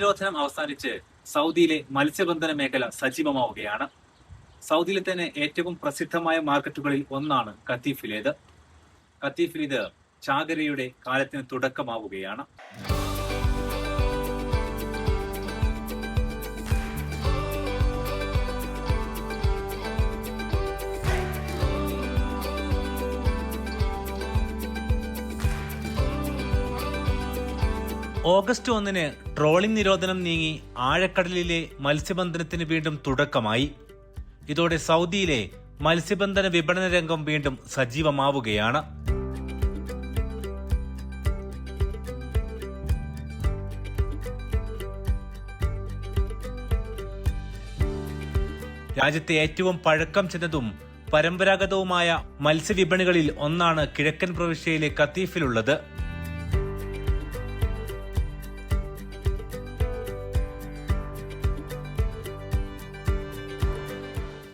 നിരോധനം അവസാനിച്ച് സൗദിയിലെ മത്സ്യബന്ധന മേഖല സജീവമാവുകയാണ്. സൗദിയിലെ തന്നെ ഏറ്റവും പ്രസിദ്ധമായ മാർക്കറ്റുകളിൽ ഒന്നാണ് ഖത്തീഫിലേത്. ഖത്തീഫിൽ ഇത് ചാകരയുടെ കാലത്തിന് തുടക്കമാവുകയാണ്. ഓഗസ്റ്റ് 1 ട്രോളിംഗ് നിരോധനം നീങ്ങി ആഴക്കടലിലെ മത്സ്യബന്ധനത്തിന് വീണ്ടും തുടക്കമായി. ഇതോടെ സൗദിയിലെ മത്സ്യബന്ധന വിപണന രംഗം വീണ്ടും സജീവമാവുകയാണ്. രാജ്യത്തെ ഏറ്റവും പഴക്കം ചെന്നതും പരമ്പരാഗതവുമായ മത്സ്യവിപണികളിൽ ഒന്നാണ് കിഴക്കൻ പ്രവിശ്യയിലെ ഖത്തീഫിലുള്ളത്.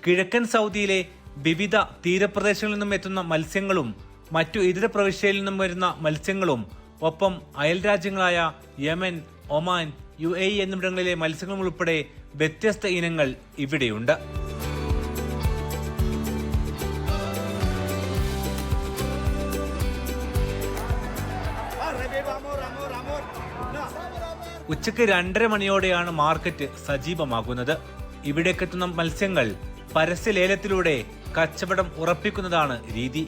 കിഴക്കൻ സൗദിയിലെ വിവിധ തീരപ്രദേശങ്ങളിൽ നിന്നും എത്തുന്ന മത്സ്യങ്ങളും മറ്റു ഇതര പ്രവിശ്യയിൽ നിന്നും വരുന്ന മത്സ്യങ്ങളും ഒപ്പം അയൽ രാജ്യങ്ങളായ യമൻ, ഒമാൻ, UAE എന്നിവിടങ്ങളിലെ മത്സ്യങ്ങളും ഉൾപ്പെടെ വ്യത്യസ്ത ഇനങ്ങൾ ഇവിടെയുണ്ട്. ഉച്ചയ്ക്ക് 2:30 മണിയോടെയാണ് മാർക്കറ്റ് സജീവമാകുന്നത്. ഇവിടേക്കെത്തുന്ന മത്സ്യങ്ങൾ പരസ്യ ലേലത്തിലൂടെ കച്ചവടം ഉറപ്പിക്കുന്നതാണ് രീതി.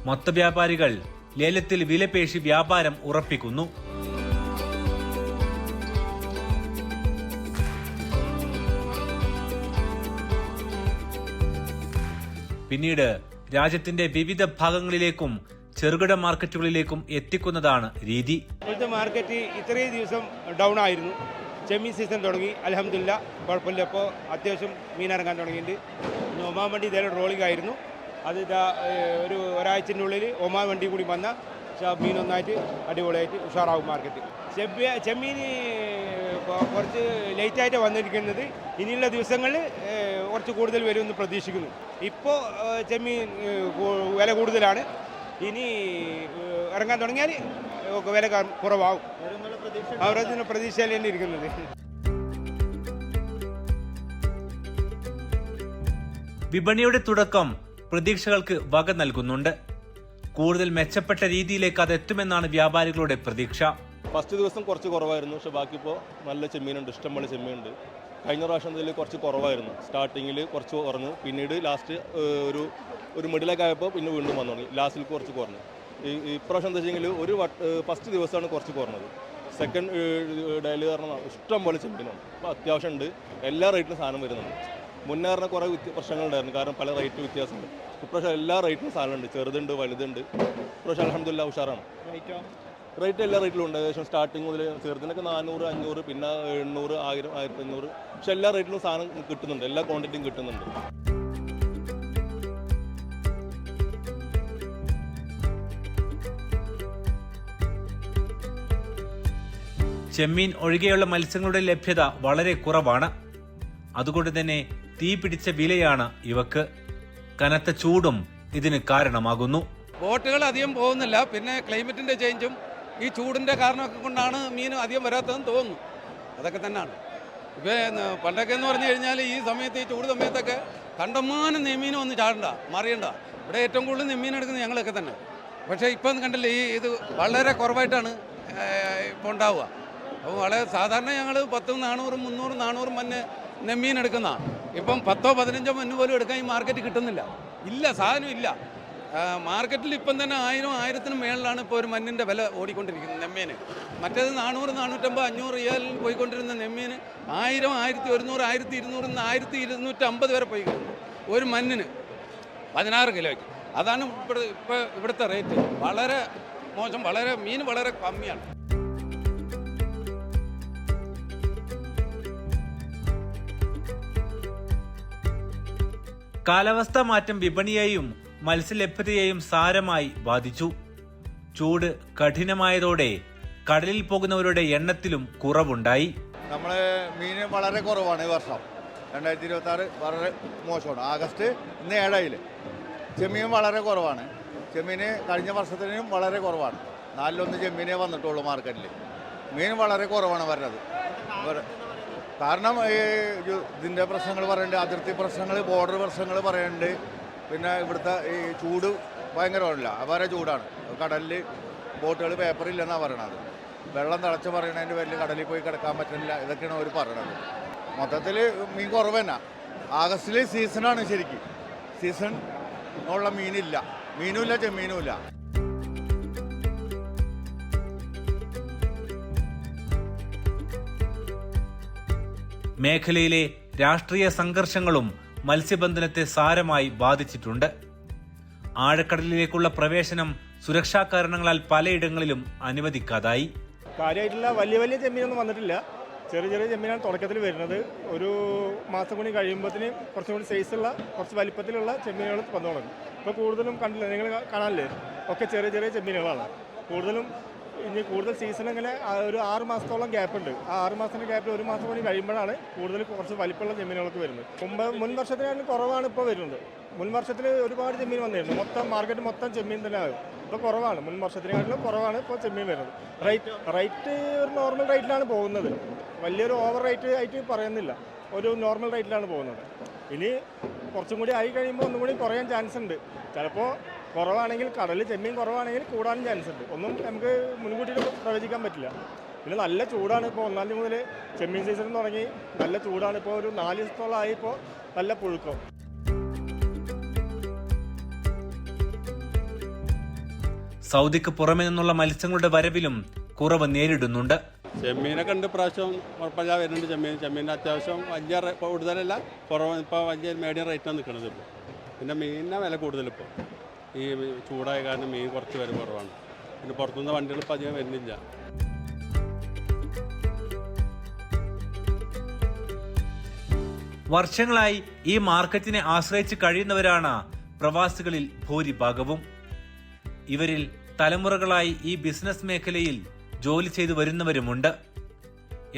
മൊത്ത വ്യാപാരികൾ ലേലത്തിൽ വിലപേശി വ്യാപാരം ഉറപ്പിക്കുന്നു. പിന്നീട് രാജ്യത്തിന്റെ വിവിധ ഭാഗങ്ങളിലേക്കും ചെറുകിട മാർക്കറ്റുകളിലേക്കും എത്തിക്കുന്നതാണ് രീതി. ഇപ്പോഴത്തെ മാർക്കറ്റ് ഇത്രയും ദിവസം ഡൗൺ ആയിരുന്നു. ചെമ്മീൻ സീസൺ തുടങ്ങി, അൽഹംദുലില്ലാ കുഴപ്പമില്ല. ഇപ്പോൾ അത്യാവശ്യം മീനിറങ്ങാൻ തുടങ്ങിയിട്ടുണ്ട്. ഒമാൻ വണ്ടി ഇതേ ട്രോളിംഗ് ആയിരുന്നു. അത് ഒരാഴ്ചൻ്റെ ഉള്ളിൽ ഒമാൻ വണ്ടി കൂടി വന്ന മീൻ ഒന്നായിട്ട് അടിപൊളിയായിട്ട് ഉഷാറാവും മാർക്കറ്റ്. ചെമ്മീൻ കുറച്ച് ലേറ്റായിട്ട് വന്നിരിക്കുന്നത്. ഇനിയുള്ള ദിവസങ്ങളിൽ കുറച്ച് കൂടുതൽ വരുമെന്ന് പ്രതീക്ഷിക്കുന്നു. ഇപ്പോൾ ചെമ്മീൻ വില കൂടുതലാണ്. ഇനി ഇറങ്ങാൻ തുടങ്ങിയാൽ വില കുറവാകും. അവരുടെ പ്രതീക്ഷയിൽ തന്നെ ഇരിക്കുന്നത്. വിപണിയുടെ തുടക്കം പ്രതീക്ഷകൾക്ക് വക നൽകുന്നുണ്ട്. കൂടുതൽ മെച്ചപ്പെട്ട രീതിയിലേക്ക് അത് എത്തുമെന്നാണ് വ്യാപാരികളുടെ പ്രതീക്ഷ. ഫസ്റ്റ് ദിവസം കുറച്ച് കുറവായിരുന്നു, പക്ഷെ ബാക്കി ഇപ്പോൾ നല്ല ചെമ്മീനുണ്ട്, ഇഷ്ടംപോലെ ചെമ്മീനുണ്ട്. കഴിഞ്ഞ പ്രാവശ്യം ഇതിൽ കുറച്ച് കുറവായിരുന്നു. സ്റ്റാർട്ടിങ്ങിൽ കുറച്ച് കുറഞ്ഞു, പിന്നീട് ലാസ്റ്റ് ഒരു മിഡിലൊക്കെ ആയപ്പോൾ പിന്നെ വീണ്ടും വന്നു തുടങ്ങി. ലാസ്റ്റിൽ കുറച്ച് കുറഞ്ഞു. ഇപ്രാവശ്യം എന്താ വെച്ചെങ്കിൽ ഫസ്റ്റ് ദിവസമാണ് കുറച്ച് കുറഞ്ഞത്. സെക്കൻഡ് ഡേയിൽ പറഞ്ഞാൽ ഇഷ്ടം പോലെ ചെമ്മീനാണ്. അപ്പോൾ അത്യാവശ്യം ഉണ്ട്, എല്ലാ റേറ്റിലും സാധനം വരുന്നുണ്ട്. മുന്നേ പറഞ്ഞാൽ കുറേ പ്രശ്നങ്ങളുണ്ടായിരുന്നു, കാരണം പല റേറ്റ് വ്യത്യാസമുണ്ട്. ഇപ്രാവശ്യം എല്ലാ റേറ്റിലും സാധനമുണ്ട്, ചെറുതുണ്ട് വലുതുണ്ട്. ഇപ്രാവശ്യം അൽഹംദുലില്ലാ ഉഷാറാണ്. റേറ്റ് എല്ലാ റേറ്റിലും ഉണ്ട്. ഏകദേശം സ്റ്റാർട്ടിങ് മുതൽ ചെറുതിനൊക്കെ 400, 500, പിന്നെ 800, 1000, 1500. പക്ഷെ എല്ലാ റേറ്റിലും സാധനം കിട്ടുന്നുണ്ട്, എല്ലാ ക്വാണ്ടിറ്റിയും കിട്ടുന്നുണ്ട്. ചെമ്മീൻ ഒഴികെയുള്ള മത്സ്യങ്ങളുടെ ലഭ്യത വളരെ കുറവാണ്. അതുകൊണ്ട് തന്നെ തീ പിടിച്ച വിലയാണ് ഇവക്ക്. കനത്ത ചൂടും ഇതിന് കാരണമാകുന്നു. ബോട്ടുകൾ അധികം പോകുന്നില്ല. പിന്നെ ക്ലൈമറ്റിന്റെ ചേഞ്ചും ഈ ചൂടിന്റെ കാരണമൊക്കെ കൊണ്ടാണ് മീൻ അധികം വരാത്തതെന്ന് തോന്നുന്നു. അതൊക്കെ തന്നെയാണ്. ഇപ്പം പണ്ടൊക്കെ എന്ന് പറഞ്ഞു കഴിഞ്ഞാൽ ഈ സമയത്ത്, ഈ ചൂട് സമയത്തൊക്കെ കണ്ടമാനം നെമ്മീൻ വന്ന് ചാടണ്ട, മറിയണ്ട. ഇവിടെ ഏറ്റവും കൂടുതൽ നെമ്മീൻ എടുക്കുന്നത് ഞങ്ങളൊക്കെ തന്നെ. പക്ഷേ ഇപ്പം കണ്ടില്ലേ, ഇത് വളരെ കുറവായിട്ടാണ് ഇപ്പോൾ ഉണ്ടാവുക. അപ്പോൾ വളരെ സാധാരണ ഞങ്ങൾ 10, 400, 300, 400 മണ്ണ് നെമ്മീൻ എടുക്കുന്ന. ഇപ്പം 10, 15 മണ്ണ് പോലും എടുക്കാൻ ഈ മാർക്കറ്റ് കിട്ടുന്നില്ല. ഇല്ല, സാധനം ഇല്ല. മാർക്കറ്റിൽ ഇപ്പം തന്നെ 1000, 1000-ന് മേളിലാണ് ഇപ്പോൾ ഒരു മണ്ണിൻ്റെ വില ഓടിക്കൊണ്ടിരിക്കുന്നത് നെമ്മീന്. മറ്റേത് 400, 450, 500 റിയാൽ പോയിക്കൊണ്ടിരുന്ന നെമ്മീന് 1000, 1100, 1200, 1250 വരെ പോയി കിട്ടുന്നു ഒരു മണ്ണിന് 16 കിലോയ്ക്ക്. അതാണ് ഇവിടുത്തെ റേറ്റ്. വളരെ മോശം, മീൻ വളരെ കമ്മിയാണ്. കാലാവസ്ഥാ മാറ്റം വിപണിയെയും മത്സ്യലഭ്യതയെയും സാരമായി ബാധിച്ചു. ചൂട് കഠിനമായതോടെ കടലിൽ പോകുന്നവരുടെ എണ്ണത്തിലും കുറവുണ്ടായി. നമ്മളെ മീൻ വളരെ കുറവാണ് ഈ വർഷം. 2026 വളരെ മോശമാണ്. ആഗസ്റ്റ് ഇന്ന് 7 ചെമ്മീൻ വളരെ കുറവാണ്. ചെമ്മീൻ കഴിഞ്ഞ വർഷത്തിനും വളരെ കുറവാണ്. 4-1 ചെമ്മീനേ വന്നിട്ടുള്ളൂ മാർക്കറ്റിൽ. മീൻ വളരെ കുറവാണ് വരുന്നത്. കാരണം ഇതിൻ്റെ പ്രശ്നങ്ങൾ പറയുന്നുണ്ട്, അതിർത്തി പ്രശ്നങ്ങൾ, ബോർഡർ പ്രശ്നങ്ങൾ പറയുന്നുണ്ട്. പിന്നെ ഇവിടുത്തെ ഈ ചൂട് ഭയങ്കരമല്ല, വളരെ ചൂടാണ്. കടലിൽ ബോട്ടുകൾ പേപ്പറില്ലെന്നാണ് പറയണത്. വെള്ളം തിളച്ച് പറയണതിൻ്റെ പേരിൽ കടലിൽ പോയി കിടക്കാൻ പറ്റുന്നില്ല. ഇതൊക്കെയാണ് അവർ പറയണത്. മൊത്തത്തിൽ മീൻ കുറവ് തന്നെ. ആഗസ്റ്റിൽ സീസണാണ് ശരിക്കും. സീസൺ ഉള്ള മീനില്ല, മീനുമില്ല, ചെമ്മീനുമില്ല. മേഖലയിലെ രാഷ്ട്രീയ സംഘർഷങ്ങളും മത്സ്യബന്ധനത്തെ സാരമായി ബാധിച്ചിട്ടുണ്ട്. ആഴക്കടലിലേക്കുള്ള പ്രവേശനം സുരക്ഷാ കാരണങ്ങളാൽ പലയിടങ്ങളിലും അനുവദിക്കാതായി. കാര്യമായിട്ടുള്ള വലിയ ചെമ്മീനൊന്നും വന്നിട്ടില്ല. ചെറിയ ചെമ്മീനാണ് തുടക്കത്തിൽ വരുന്നത്. ഒരു മാസം കൂടി കഴിയുമ്പോഴത്തേന് കുറച്ചും കൂടി സൈസുള്ള കുറച്ച് വലിപ്പത്തിലുള്ള ചെമ്മീനുകൾ വന്നു തുടങ്ങും. ഇപ്പോൾ കൂടുതലും കണ്ടില്ല, നിങ്ങൾ കാണാനില്ലേ, ഒക്കെ ചെറിയ ചെമ്മീനുകളാണ് കൂടുതലും. ഇനി കൂടുതൽ സീസൺ ഇങ്ങനെ ഒരു 6 മാസത്തോളം ഗ്യാപ്പ് ഉണ്ട്. ആ 6 മാസത്തിൻ്റെ ഗ്യാപ്പിൽ 1 മാസം കൂടി കഴിയുമ്പോഴാണ് കൂടുതൽ കുറച്ച് വലിപ്പമുള്ള ചെമ്മീനുകളൊക്കെ വരുന്നത്. മുൻ വർഷത്തിനാണ് കുറവാണ് ഇപ്പോൾ വരുന്നത്. മുൻ വർഷത്തിൽ ഒരുപാട് ചെമ്മീൻ വന്നിരുന്നു. മാർക്കറ്റ് മൊത്തം ചെമ്മീൻ തന്നെ ആകും. ഇപ്പോൾ കുറവാണ്, മുൻ വർഷത്തിനെക്കാട്ടിലും കുറവാണ് ഇപ്പോൾ ചെമ്മീൻ വരുന്നത്. റേറ്റ് ഒരു നോർമൽ റേറ്റിലാണ് പോകുന്നത്. വലിയൊരു ഓവർ റേറ്റ് ആയിട്ട് പറയുന്നില്ല, ഒരു നോർമൽ റേറ്റിലാണ് പോകുന്നത്. ഇനി കുറച്ചും കൂടി ആയി കഴിയുമ്പോൾ ഒന്നും കൂടി കുറയാൻ ചാൻസ് ഉണ്ട്. ചിലപ്പോൾ കുറവാണെങ്കിൽ, കടലിൽ ചെമ്മീൻ കുറവാണെങ്കിൽ കൂടാനും ചാൻസ് ഉണ്ട്. ഒന്നും നമുക്ക് മുൻകൂട്ടി പ്രവചിക്കാൻ പറ്റില്ല. പിന്നെ നല്ല ചൂടാണ്. ഇപ്പോൾ 1-ാം തീയതി മുതൽ ചെമ്മീൻ സീസൺ തുടങ്ങി നല്ല ചൂടാണ്. ഇപ്പോൾ ഒരു 4 ദിവസത്തോളമായി ഇപ്പോൾ നല്ല പുഴുക്കം. സൗദിക്ക് പുറമെ നിന്നുള്ള മത്സ്യങ്ങളുടെ വരവിലും കുറവ് നേരിടുന്നുണ്ട്. ചെമ്മീനൊക്കെ ഉണ്ട്, പ്രാവശ്യം കുഴപ്പമില്ല വരുന്നുണ്ട്. ചെമ്മീൻ അത്യാവശ്യം വലിയ കൂടുതലല്ല, കുറവ്. ഇപ്പോൾ വലിയ മീഡിയം റേറ്റാണ് നിൽക്കുന്നത് ഇപ്പോൾ. പിന്നെ മീനിനാണ് വില കൂടുതലിപ്പോൾ. ഈ ചൂടായ കാരണം മീൻ കുറച്ച് വരെ കുറവാണ്. പിന്നെ പുറത്തുനിന്ന് വണ്ടികൾ ഇപ്പോൾ അധികം വരുന്നില്ല. വർഷങ്ങളായി ഈ മാർക്കറ്റിനെ ആശ്രയിച്ച് കഴിയുന്നവരാണ് പ്രവാസികളിൽ ഭൂരിഭാഗവും. ഇവരിൽ തലമുറകളായി ഈ ബിസിനസ് മേഖലയിൽ ജോലി ചെയ്തു വരുന്നവരുമുണ്ട്.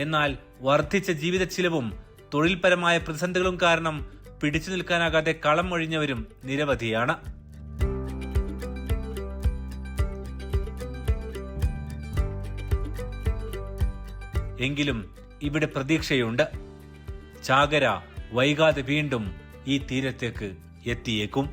എന്നാൽ വർദ്ധിച്ച ജീവിത ചിലവും തൊഴിൽപരമായ പ്രതിസന്ധികളും കാരണം പിടിച്ചു നിൽക്കാനാകാതെ കളം ഒഴിഞ്ഞവരും നിരവധിയാണ്. എങ്കിലും ഇവിടെ പ്രതീക്ഷയുണ്ട്. ചാകര വൈകാതെ വീണ്ടും ഈ തീരത്തേക്ക് എത്തിയേക്കും.